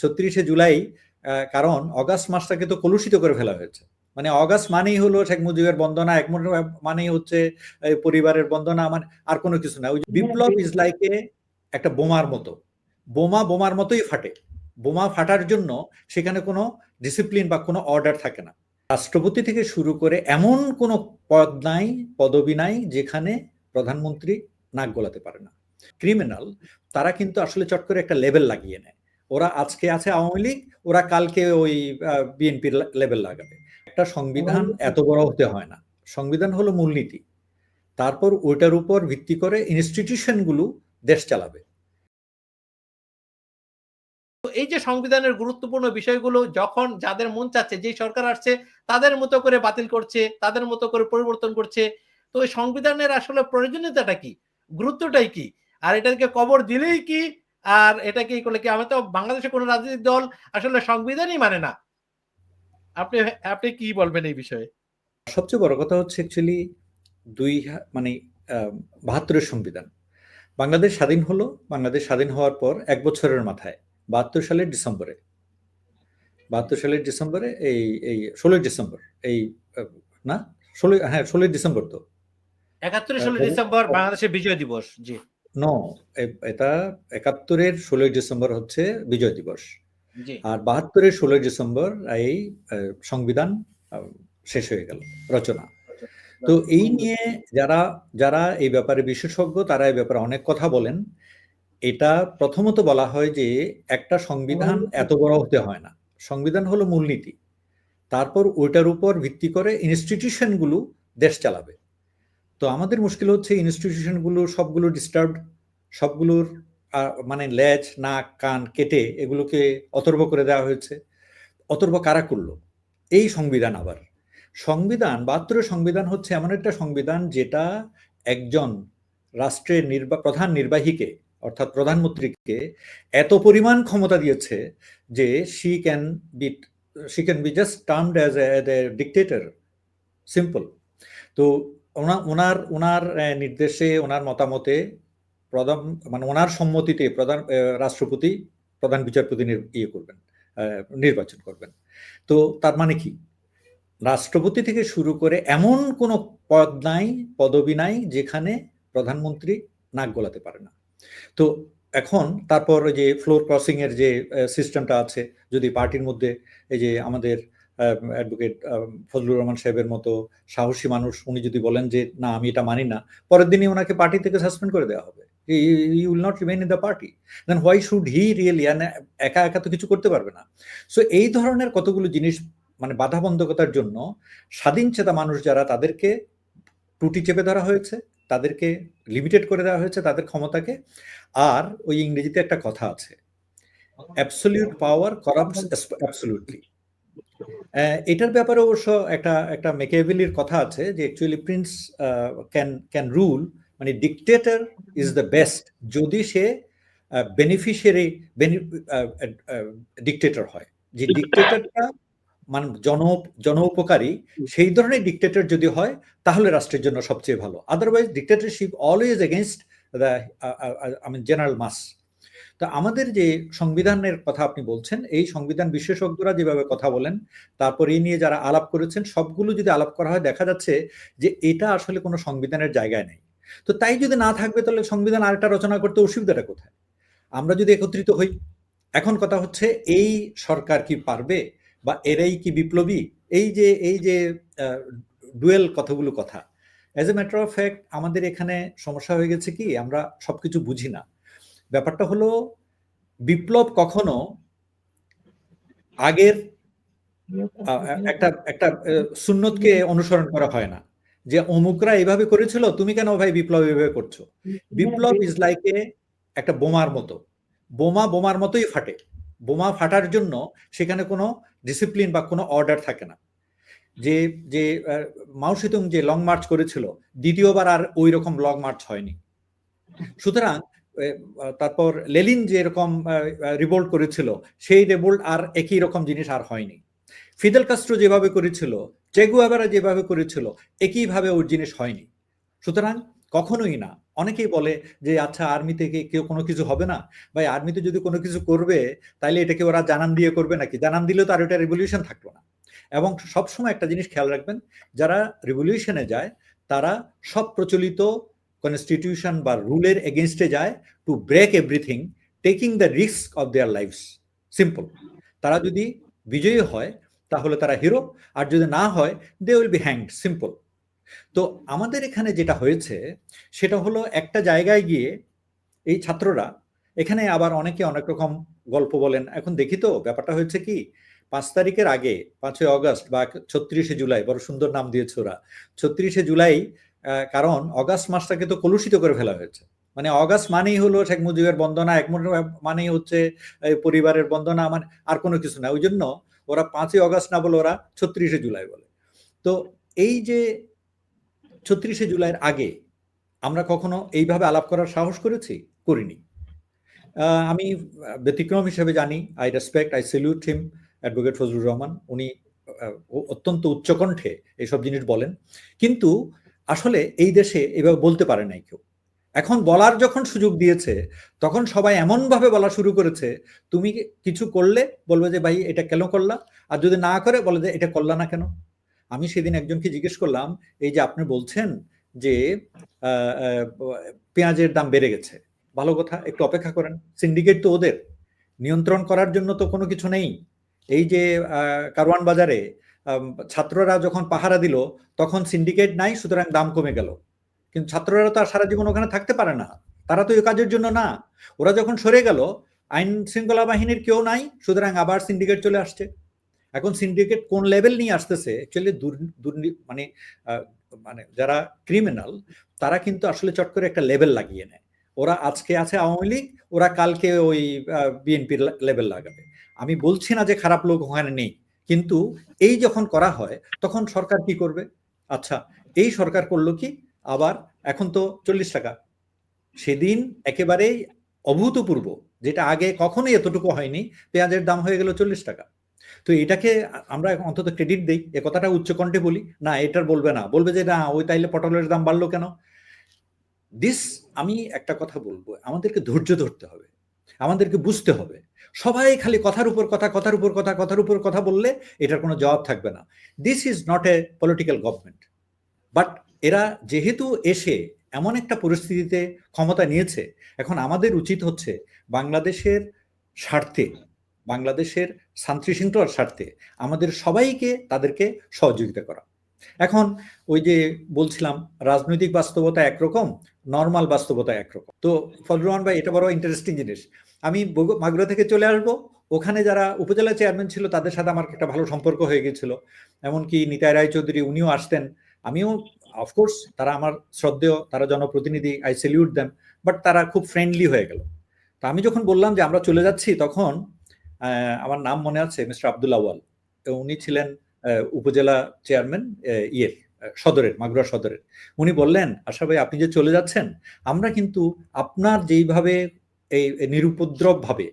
36শে জুলাই, কারণ অগাস্ট মাসটাকে তো কলুষিত করে ফেলা হয়েছে। মানে অগাস্ট মানেই হলো শেখ মুজিবের বন্দনা, এক মানেই হচ্ছে পরিবারের বন্দনা, মানে আর কোনো কিছু না। ওই বিপ্লব ইজ লাইক একটা বোমার মতো, বোমার মতোই ফাটে। বোমা ফাটার জন্য সেখানে কোনো ডিসিপ্লিন বা কোনো অর্ডার থাকে না। রাষ্ট্রপতি থেকে শুরু করে এমন কোনো পদ নাই, পদবি নাই যেখানে প্রধানমন্ত্রী নাক গলাতে পারে না। ক্রিমিনাল তারা কিন্তু আসলে চট করে একটা লেভেল লাগিয়ে নেয়। ওরা আজকে আছে আওয়ামী লীগ, ওরা কালকে ওই বিএনপির লেভেল লাগাবে। একটা সংবিধান এত বড় হতে হয় না। সংবিধান হলো মূলনীতি, তারপর ওইটার উপর ভিত্তি করে ইনস্টিটিউশনগুলো দেশ চালাবে। এই যে সংবিধানের গুরুত্বপূর্ণ বিষয়গুলো যখন যাদের মন চাচ্ছে, যেই সরকার আসছে তাদের মতো করে বাতিল করছে, তাদের মতো করে পরিবর্তন করছে, তো এই সংবিধানের আসলে প্রয়োজনীয়তাটা কি, গুরুত্বটাই কি, আর এটাকে কবর দিলেই কি, আর এটা কি করলে কি? আমি তো বাংলাদেশে কোনো রাজনৈতিক দল আসলে সংবিধানই মানে না। আপনি আপনি কি বলবেন এই বিষয়ে? সবচেয়ে বড় কথা হচ্ছে অ্যাকচুয়ালি মানে ৭২-এর সংবিধান। বাংলাদেশ স্বাধীন হলো, বাংলাদেশ স্বাধীন হওয়ার পর ১ বছরের মাথায় ৭২ সালের ডিসেম্বরে, ৭২ সালের ডিসেম্বরে এই এই ১৬ ডিসেম্বর এই না ১৬ ডিসেম্বর তো ৭১ 16 ডিসেম্বর বাংলাদেশের বিজয় দিবস। জি নো, এটা ৭১-এর ১৬ ডিসেম্বর হচ্ছে বিজয় দিবস, জি আর ৭২-এর ১৬ ডিসেম্বর এই সংবিধান শেষ হয়ে গেল রচনা। তো এই নিয়ে যারা যারা এই ব্যাপারে বিশেষজ্ঞ তারা এই ব্যাপারে অনেক কথা বলেন। এটা প্রথমত বলা হয় যে একটা সংবিধান এত বড় হতে হয় না। সংবিধান হলো মূলনীতি, তারপর ওইটার উপর ভিত্তি করে ইনস্টিটিউশনগুলো দেশ চালাবে। তো আমাদের মুশকিল হচ্ছে ইনস্টিটিউশনগুলো সবগুলো ডিস্টার্বড, সবগুলোর মানে লেজ নাক কান কেটে এগুলোকে অতর্ব করে দেওয়া হয়েছে। অতর্ব কারা করলো? এই সংবিধান আবার সংবিধান ৭২-এর সংবিধান হচ্ছে এমন একটা সংবিধান যেটা একজন রাষ্ট্রের প্রধান নির্বাহীকে অর্থাৎ প্রধানমন্ত্রীকে এত পরিমাণ ক্ষমতা দিয়েছে যে she can be just termed as a dictator, simple. তো ওনার ওনার নির্দেশে, ওনার মতামতে প্রধান মানে ওনার সম্মতিতে রাষ্ট্রপতি প্রধান বিচারপতি নির্বাচন করবেন। তো তার মানে কি? রাষ্ট্রপতি থেকে শুরু করে এমন কোনো পদ নাই, পদবি নাই যেখানে প্রধানমন্ত্রী নাক গলাতে পারে না। তো এখন তারপর যে ফ্লোর ক্রসিং এর যে সিস্টেমটা আছে, যদি পার্টির মধ্যে এই যে আমাদের অ্যাডভোকেট ফজলুর রহমান সাহেবের মতো সাহসী মানুষ উনি যদি বলেন যে না আমি এটা মানি না, পরের দিনই ওনাকে পার্টি থেকে সাসপেন্ড করে দেওয়া হবে। He will not remain in the party. Then why should he really, একা একা তো কিছু করতে পারবে না। সো এই ধরনের কতগুলো জিনিস মানে বাধাবন্ধকতার জন্য স্বাধীনচেতা মানুষ যারা তাদেরকে টুটি চেপে ধরা হয়েছে, তাদেরকে লিমিটেড করে দেওয়া হয়েছে তাদের ক্ষমতাকে। আর ওই ইংরেজিতে একটা কথা আছে, অ্যাবসলিউট পাওয়ার করাপ্টস অ্যাবসলিউটলি। এটার ব্যাপারে অবশ্য একটা একটা মেকিয়াভেলির কথা আছে যে অ্যাকচুয়ালি প্রিন্স ক্যান রুল, মানে ডিক্টেটর ইজ দ্য বেস্ট যদি সে বেনিফিশিয়ারি ডিক্টেটর হয়। যে ডিক্টেটরটা মানে জনউপকারী, সেই ধরনের ডিক্টেটর যদি হয় তাহলে রাষ্ট্রের জন্য সবচেয়ে ভালো। Otherwise dictatorship always against the general mass. তো আমাদের যে সংবিধানের কথা আপনি বলছেন, এই সংবিধান বিশেষজ্ঞরা যেভাবে কথা বলেন, তারপর এই নিয়ে যারা আলাপ করেছেন, সবগুলো যদি আলাপ করা হয় দেখা যাচ্ছে যে এটা আসলে কোনো সংবিধানের জায়গায় নেই। তো তাই যদি না থাকবে তাহলে সংবিধান আরেকটা রচনা করতে অসুবিধাটা কোথায়? আমরা যদি একত্রিত হই। এখন কথা হচ্ছে এই সরকার কি পারবে, বা এরাই কি বিপ্লবী? এই যে ডুয়েল কথাগুলো কথা, as a matter of fact আমাদের এখানে সমস্যা হয়ে গেছে কি, আমরা সবকিছু বুঝি না। ব্যাপারটা হলো বিপ্লব কখনো আগের একটা একটা সুন্নতকে অনুসরণ করা হয় না, যে অমুকরা এভাবে করেছিল তুমি কেন ভাই বিপ্লব এভাবে করছো। বিপ্লব ইজ লাইক একটা বোমার মতো, বোমার মতোই ফাটে। বোমা ফাটার জন্য সেখানে কোনো ডিসিপ্লিন বা কোনো অর্ডার থাকে না। যে যে মাও সেতুং যে লং মার্চ করেছিল, দ্বিতীয়বার আর ওই রকম লং মার্চ হয়নি। সুতরাং তারপর লেনিন যে এরকম রিভোল্ট করেছিল, সেই রিভোল্ট আর একই রকম জিনিস আর হয়নি। ফিদেল কাস্ট্রো যেভাবে করেছিল, চে গুয়েভারা যেভাবে করেছিল, একইভাবে ওই জিনিস হয়নি। সুতরাং কখনোই না, অনেকেই বলে যে আচ্ছা আর্মি থেকে কেউ কোনো কিছু হবে না। ভাই আর্মিতে যদি কোনো কিছু করবে তাইলে এটাকে ওরা জানান দিয়ে করবে নাকি? জানান দিলেও তো আর এটা রিভলিউশন থাকলো না। এবং সবসময় একটা জিনিস খেয়াল রাখবেন, যারা রিভলিউশনে যায় তারা সব প্রচলিত কনস্টিটিউশন বা রুলের এগেনস্টে যায় to break everything, taking the risk of their lives. Simple. তারা যদি বিজয়ী হয় তাহলে তারা হিরো, আর যদি না হয় they will be hanged. Simple. তো আমাদের এখানে যেটা হয়েছে সেটা হলো একটা জায়গায় গিয়ে এই ছাত্ররা, এখানে আবার অনেকে অনেক রকম গল্প বলেন। এখন দেখি তো ব্যাপারটা হয়েছে কি, 5 তারিখের আগে 5ই অগস্ট বা 36শে জুলাই, বড় সুন্দর নাম দিয়েছে ওরা 36শে জুলাই, কারণ অগাস্ট মাসটাকে তো কলুষিত করে ফেলা হয়েছে। মানে অগাস্ট মানেই হলো শেখ মুজিবের বন্দনা, এক মানেই হচ্ছে পরিবারের বন্দনা, মানে আর কোনো কিছু না। ওই জন্য ওরা 5ই অগস্ট না বলে ওরা 36শে জুলাই বলে। তো এই যে 36শে জুলাইয়ের আগে আমরা কখনো এইভাবে আলাপ করার সাহস করেছি? করিনি। আমি ব্যতিক্রম হিসেবে জানি, I respect, I salute him, advocate Fazlur Rahman. উনি অত্যন্ত উচ্চকণ্ঠে এইসব জিনিস বলেন, কিন্তু আসলে এই দেশে এভাবে বলতে পারে নাই কেউ। এখন বলার যখন সুযোগ দিয়েছে তখন সবাই এমনভাবে বলা শুরু করেছে, তুমি কিছু করলে বলবে যে ভাই এটা কেন করলা, আর যদি না করে বলে যে এটা করলা না কেন। আমি সেদিন একজনকে জিজ্ঞেস করলাম, এই যে আপনি বলছেন যে পেঁয়াজের দাম বেড়ে গেছে, ভালো কথা, একটু অপেক্ষা করেন, সিন্ডিকেট তো ওদের, নিয়ন্ত্রণ করার জন্য তো কোনো কিছু নেই। এই যে কারওয়ান বাজারে ছাত্ররা যখন পাহারা দিল তখন সিন্ডিকেট নাই, সুতরাং দাম কমে গেল। কিন্তু ছাত্ররা তো আর সারা জীবন ওখানে থাকতে পারে না, তারা তো এই কাজের জন্য না। ওরা যখন সরে গেল, আইন শৃঙ্খলা বাহিনীর কেউ নাই, সুতরাং আবার সিন্ডিকেট চলে আসছে। এখন সিন্ডিকেট কোন লেভেল নিয়ে আসতেছে, অ্যাকচুয়ালি মানে মানে যারা ক্রিমিনাল তারা কিন্তু আসলে চট করে একটা লেভেল লাগিয়ে নেয়। ওরা আজকে আছে আওয়ামী লীগ, ওরা কালকে ওই বিএনপির লেভেল লাগাবে। আমি বলছি না যে খারাপ লোক ওখানে নেই, কিন্তু এই যখন করা হয় তখন সরকার কি করবে? আচ্ছা, এই সরকার করলো কি, আবার এখন তো 40 টাকা। সেদিন একেবারেই অভূতপূর্ব, যেটা আগে কখনোই এতটুকু হয়নি, পেঁয়াজের দাম হয়ে গেল 40 টাকা। তো এটাকে আমরা অন্তত ক্রেডিট দেই, এ কথাটা উচ্চকণ্ঠে বলি না, এটার বলবে না, বলবে যে না ওই তাইলে পটলের দাম বাড়লো কেন। দিস, আমি একটা কথা বলবো, আমাদেরকে ধৈর্য ধরতে হবে, আমাদেরকে বুঝতে হবে। সবাই খালি কথার উপর কথা, কথার উপর কথা, কথার উপর কথা বললে এটার কোনো জবাব থাকবে না। This is not a political government. But এরা যেহেতু এসে এমন একটা পরিস্থিতিতে ক্ষমতা নিয়েছে, এখন আমাদের উচিত হচ্ছে বাংলাদেশের স্বার্থে, বাংলাদেশের শান্তি শৃঙ্খলার স্বার্থে আমাদের সবাইকে তাদেরকে সহযোগিতা করা। এখন ওই যে বলছিলাম রাজনৈতিক বাস্তবতা একরকম, নর্মাল বাস্তবতা একরকম। তো ফজলুর রহমান ভাই, এটা বড় ইন্টারেস্টিং জিনিস। আমি মাগুরা থেকে চলে আসবো, ওখানে যারা উপজেলা চেয়ারম্যান ছিল তাদের সাথে আমার একটা ভালো সম্পর্ক হয়ে গেছিল। এমনকি নিতাই রায়চৌধুরী উনিও আসতেন, আমিও, অফকোর্স তারা আমার শ্রদ্ধেয়, তারা জনপ্রতিনিধি, আই সেলিউট দেম, বাট তারা খুব ফ্রেন্ডলি হয়ে গেল। তো আমি যখন বললাম যে আমরা চলে যাচ্ছি, তখন আমার নাম মনে আছে, মিস্টার আব্দুল আওয়াল, উনি ছিলেন উপজেলা চেয়ারম্যান ইয়ের সদরের, মাগুরা সদরের। উনি বললেন, আশা ভাই আপনি যে চলে যাচ্ছেন, আমরা কিন্তু আপনার যেইভাবে এই নিরুপদ্রব ভাবে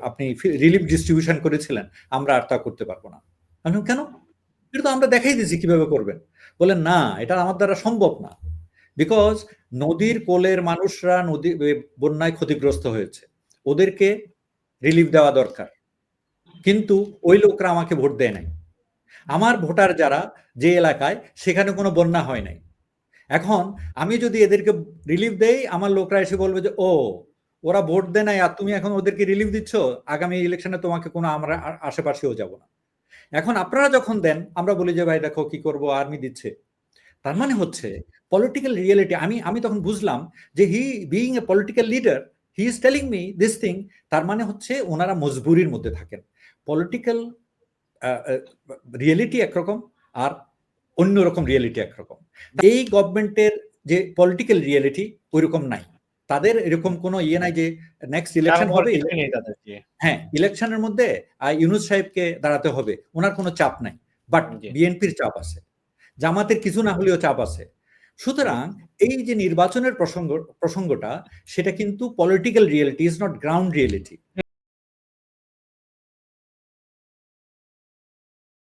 আপনি রিলিফ ডিস্ট্রিবিউশন করেছিলেন, আমরা আর তা করতে পারবো না। আমি কেন? এটা তো আমরা দেখাই দিয়েছি কিভাবে করবেন। বলেন না, এটা আমার দ্বারা সম্ভব না, বিকজ নদীর কোলের মানুষরা নদী বন্যায় ক্ষতিগ্রস্ত হয়েছে, ওদেরকে রিলিফ দেওয়া দরকার, কিন্তু ওই লোকরা আমাকে ভোট দেয় নাই। আমার ভোটার যারা যে এলাকায়, সেখানে কোনো বন্যা হয় নাই। এখন আমি যদি এদেরকে রিলিফ দেই, আমার লোকরা এসে বলবে যে ও ওরা ভোট দেয় নাই আর তুমি এখন ওদেরকে রিলিফ দিচ্ছ, আগামী ইলেকশনে তোমাকে কোনো আমরা আশেপাশেও যাব না। এখন আপনারা যখন দেন, আমরা বলি যে ভাই দেখো কি করবো, আর্মি দিচ্ছে। তার মানে হচ্ছে পলিটিক্যাল রিয়েলিটি। আমি তখন বুঝলাম যে he being a political leader, he is telling me this thing. তার মানে হচ্ছে ওনারা মজবুরির মধ্যে থাকেন। পলিটিক্যাল রিয়েলিটি একরকম, আর অন্যরকম রিয়েলিটি একরকম। এই গভর্নমেন্টের যে পলিটিক্যাল রিয়েলিটি ওইরকম নাই, তাদের এরকম কোনো ইয়ে নাই যে নেক্সট ইলেকশন হবে, হ্যাঁ ইলেকশনের মধ্যে ইউনূস সাহেবকে দাঁড়াতে হবে, ওনার কোনো চাপ নাই। বাট বিএনপির চাপ আছে, জামাতের কিছু না হলেও চাপ আছে। সুতরাং এই যে নির্বাচনের প্রসঙ্গটা, সেটা কিন্তু political reality, is not ground reality.